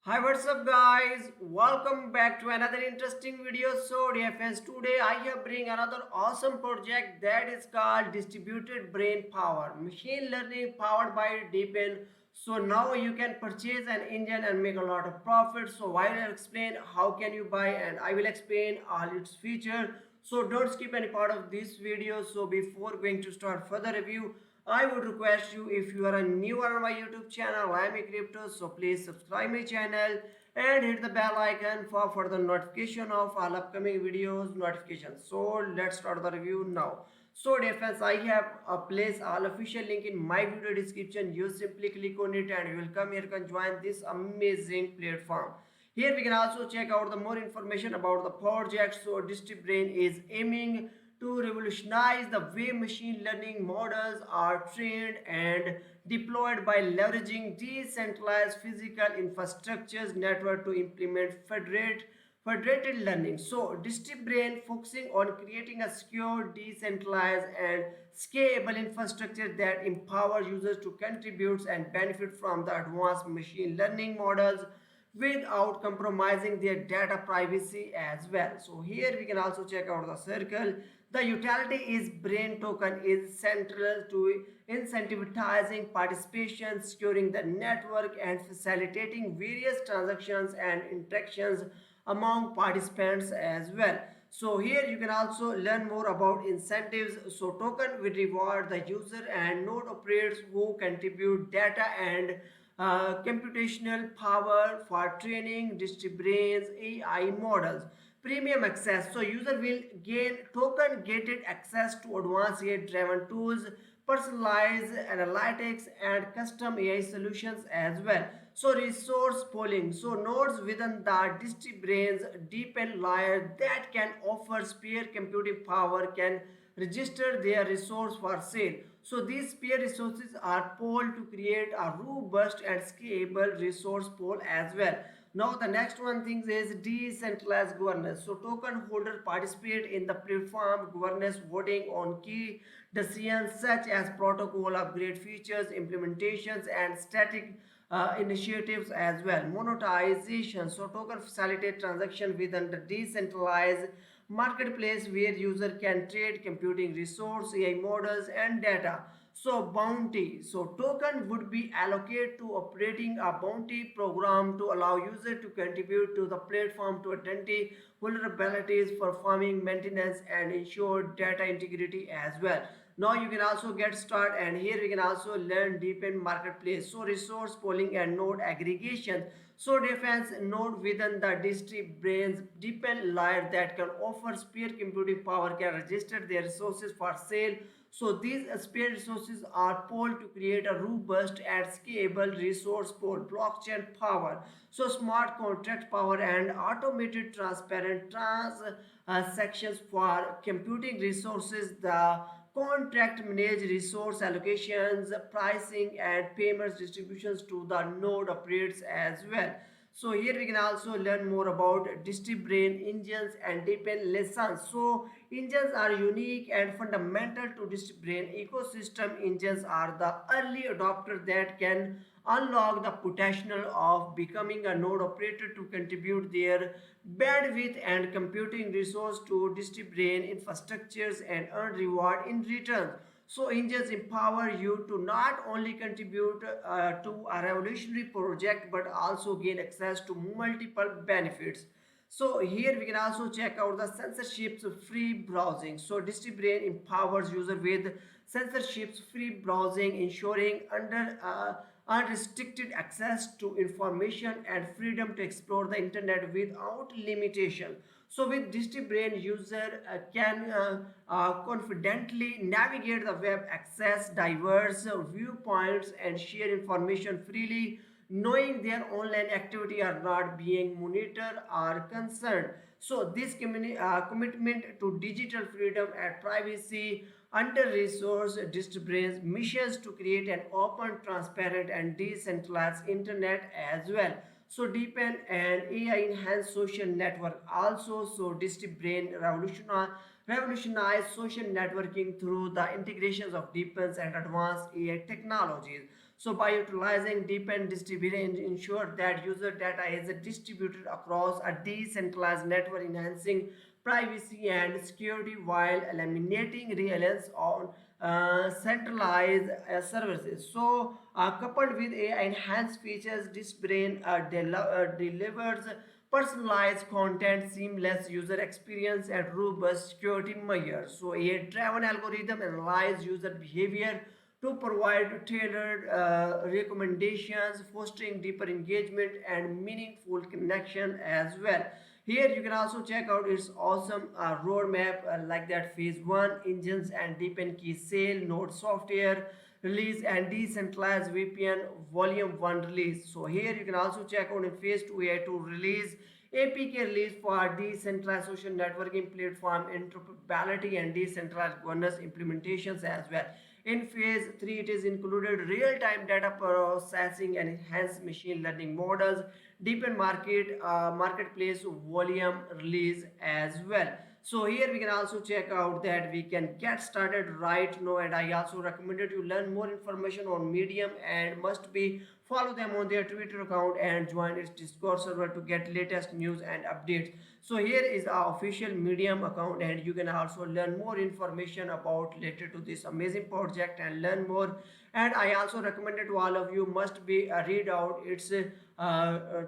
Hi, what's up, guys? Welcome back to another interesting video. So, dear friends, today I have bring another awesome project that is called Distributed Brain Power, machine learning powered by DeepN. So now you can purchase an engine and make a lot of profit. So while I explain how can you buy, and I will explain all its feature. So don't skip any part of this video. So before going to start further review, I would request you, if you are a new on my YouTube channel, I am a crypto, so please subscribe my channel and hit the bell icon for further notification of all upcoming videos notifications. So let's start the review now. So dear friends, I have placed all official link in my video description. You simply click on it and you will come here, can join this amazing platform. Here we can also check out the more information about the project. So DistriBrain is aiming to revolutionize the way machine learning models are trained and deployed by leveraging decentralized physical infrastructures network to implement federated learning. So DistriBrain focusing on creating a secure, decentralized and scalable infrastructure that empowers users to contribute and benefit from the advanced machine learning models without compromising their data privacy as well. So here we can also check out the circle. The utility is brain token is central to incentivizing participation, securing the network and facilitating various transactions and interactions among participants as well. So here you can also learn more about incentives. So token will reward the user and node operators who contribute data and computational power for training distributed AI models. Premium access. So user will gain token gated access to advanced AI driven tools, personalized analytics and custom AI solutions as well. So resource pooling. So nodes within the distributed deepen layer that can offer spare computing power can register their resource for sale. So these peer resources are pooled to create a robust and scalable resource pool as well. Now the next one thing is decentralized governance. So token holders participate in the platform governance, voting on key decisions such as protocol upgrade features, implementations and static initiatives as well. Monetization. So token facilitate transaction within the decentralized marketplace where user can trade computing resource, AI models and data. So bounty. So token would be allocated to operating a bounty program to allow user to contribute to the platform to identify vulnerabilities, performing maintenance and ensure data integrity as well. Now you can also get started, and here we can also learn deepen marketplace. So resource pooling and node aggregation. So defense node within the district brains deepen layer that can offer spare computing power can register their resources for sale. So these spare resources are pooled to create a robust and scalable resource pool. Blockchain power. So smart contract power and automated transparent transactions for computing resources. The contract manage resource allocations, pricing and payments distributions to the node operates as well. So here we can also learn more about distributed engines and deepen lessons. So engines are unique and fundamental to distributed ecosystem. Engines are the early adopter that can unlock the potential of becoming a node operator to contribute their bandwidth and computing resource to distributed infrastructures and earn reward in return. So engines empower you to not only contribute to a revolutionary project but also gain access to multiple benefits. So here we can also check out the censorships free browsing. So DistriBrain empowers user with censorships free browsing, ensuring unrestricted access to information and freedom to explore the internet without limitation. So with DistriBrain, user can confidently navigate the web, access diverse viewpoints and share information freely, knowing their online activity are not being monitored or concerned. So this commitment to digital freedom and privacy under resourced distributed missions to create an open, transparent and decentralized internet as well. So deepen and AI enhanced social network also. So distributed revolutionize social networking through the integrations of deepens and advanced AI technologies. So by utilizing deepened distributed ensure that user data is distributed across a decentralized network, enhancing privacy and security while eliminating reliance on centralized services. So coupled with AI enhanced features, this brain delivers personalized content, seamless user experience, and robust security measures. So a driven algorithm analyzes user behavior to provide tailored recommendations, fostering deeper engagement and meaningful connection as well. Here you can also check out its awesome roadmap like that: phase 1 engines and deepen key sale, node software release, and decentralized VPN volume 1 release. So here you can also check out in phase 2 AI2 release, APK release for decentralized social networking platform interoperability and decentralized governance implementations as well. In phase 3, it is included real-time data processing and enhanced machine learning models, deepen marketplace volume release as well. So here we can also check out that we can get started right now, and I also recommended you learn more information on Medium and must be follow them on their Twitter account and join its Discord server to get latest news and updates. So here is our official Medium account, and you can also learn more information about related to this amazing project and learn more. And I also recommended to all of you must be read out its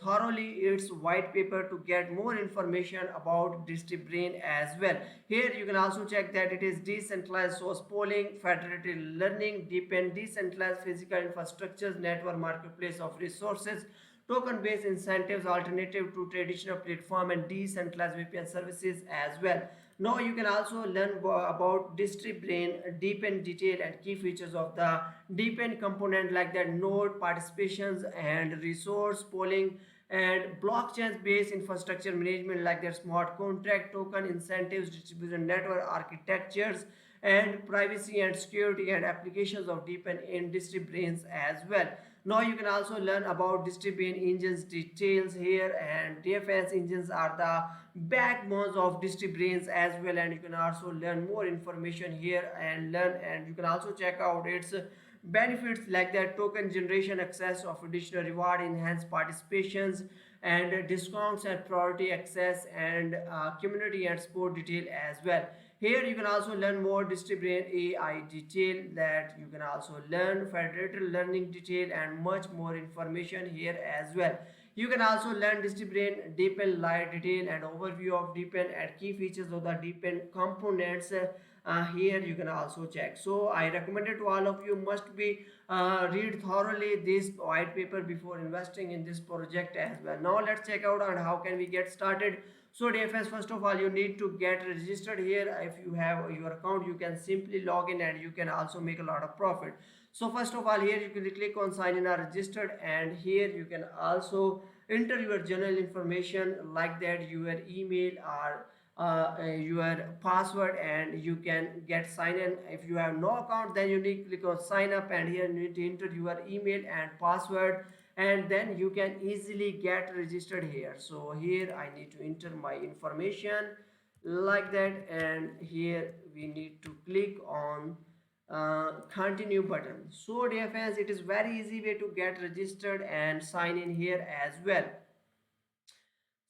thoroughly its white paper to get more information about DistriBrain as well. Here you can also check that it is decentralized source polling, federated learning, deepen decentralized physical infrastructures, network marketplace of resources, token-based incentives, alternative to traditional platform, and decentralized VPN services as well. Now you can also learn about DistriBrain, deepen detail and key features of the deepen component like that: node participations and resource polling, and blockchain based infrastructure management like their smart contract, token incentives, distribution network architectures, and privacy and security and applications of deepen in DistriBrains as well. Now you can also learn about DistriBrain engines details here, and DFS engines are the backbones of DistriBrains as well, and you can also learn more information here and you can also check out its benefits like that: token generation, access of additional reward, enhanced participations, and discounts and priority access, and community and sport detail as well. Here you can also learn more DistriBrain AI detail, that you can also learn federated learning detail and much more information here as well. You can also learn DistriBrain deepen light detail and overview of deepen and key features of the deepen components. Here you can also check. So I recommended to all of you must be read thoroughly this white paper before investing in this project as well. Now let's check out on how can we get started. So DFS, first of all you need to get registered here. If you have your account, you can simply log in and you can also make a lot of profit. So first of all, here you can click on sign in or registered, and here you can also enter your general information like that, your email or your password, and you can get sign in. If you have no account, then you need to click on sign up, and here you need to enter your email and password, and then you can easily get registered here. So here I need to enter my information like that, and here we need to click on continue button. So dear fans, it is very easy way to get registered and sign in here as well.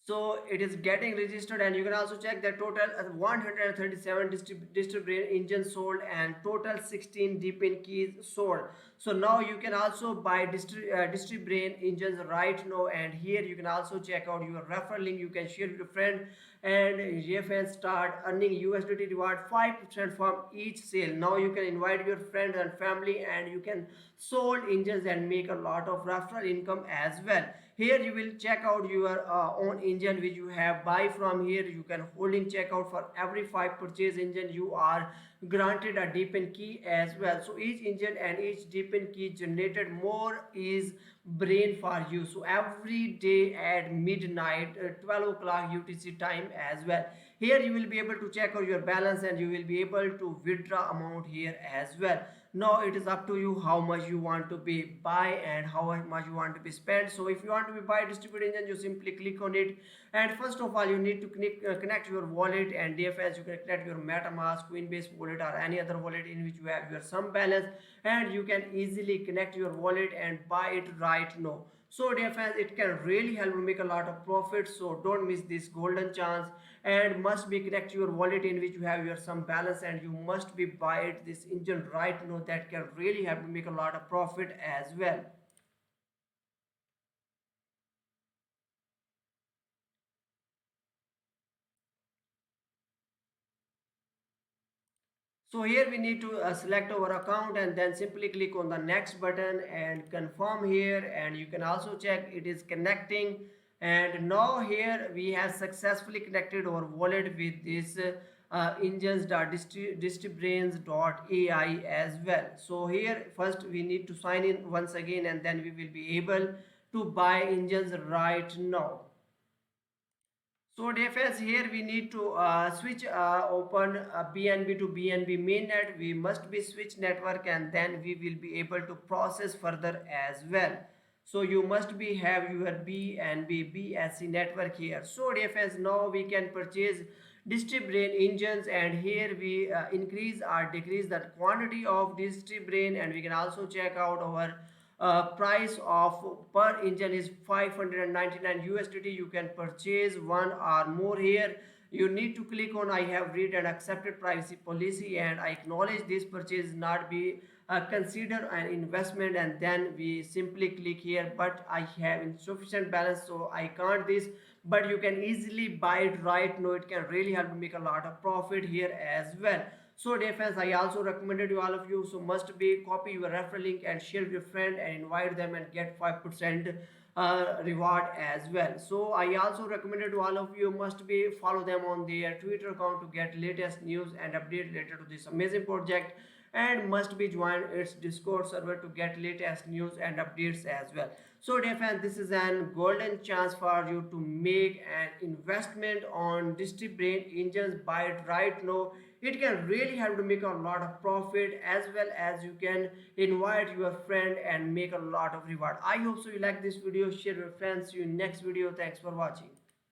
So it is getting registered, and you can also check the total 137 DistriBrain engines sold and total 16 deepen keys sold. So now you can also buy DistriBrain engines right now, and here you can also check out your referral link. You can share with your friend, and your fans start earning USDT reward 5% from each sale. Now you can invite your friends and family, and you can sold engines and make a lot of referral income as well. Here you will check out your own engine which you have buy from here. You can holding checkout for every 5 purchase engine. You are granted a deepen key as well. So each engine and each deepen key generated more is brain for you. So every day at midnight 12 o'clock UTC time as well. Here you will be able to check out your balance, and you will be able to withdraw amount here as well. Now it is up to you how much you want to be buy and how much you want to be spent. So if you want to be buy distributed engine, you simply click on it, and first of all you need to connect your wallet, and DFS you can connect your MetaMask, Coinbase wallet, or any other wallet in which you have your some balance, and you can easily connect your wallet and buy it right now. So dear fans, it can really help you make a lot of profit. So don't miss this golden chance, and must be connect your wallet in which you have your some balance, and you must be buy it this engine right now. That can really help you make a lot of profit as well. So here we need to select our account and then simply click on the next button and confirm here, and you can also check it is connecting. And now here we have successfully connected our wallet with this engines.distribrains.ai as well. So here first we need to sign in once again, and then we will be able to buy engines right now. So DFS here we need to switch open BNB to BNB mainnet. We must be switch network, and then we will be able to process further as well. So you must be have your BNB BSC network here. So DFS now we can purchase Distribrain engines, and here we increase or decrease the quantity of Distribrain, and we can also check out our price of per engine is 599 USDT. You can purchase one or more here. You need to click on I have read and accepted privacy policy, and I acknowledge this purchase not be consider an investment, and then we simply click here, but I have insufficient balance so I can't this, but you can easily buy it right now. It can really help to make a lot of profit here as well. So dear friends, I also recommended you all of you, so must be copy your referral link and share with your friend and invite them and get 5% reward as well. So I also recommended to all of you must be follow them on their Twitter account to get latest news and update related to this amazing project, and must be join its Discord server to get latest news and updates as well. So dear friends, this is an golden chance for you to make an investment on Distribrain engines. Buy it right now. It can really help to make a lot of profit, as well as you can invite your friend and make a lot of reward. I hope so you like this video. Share with your friends. See you in next video. Thanks for watching.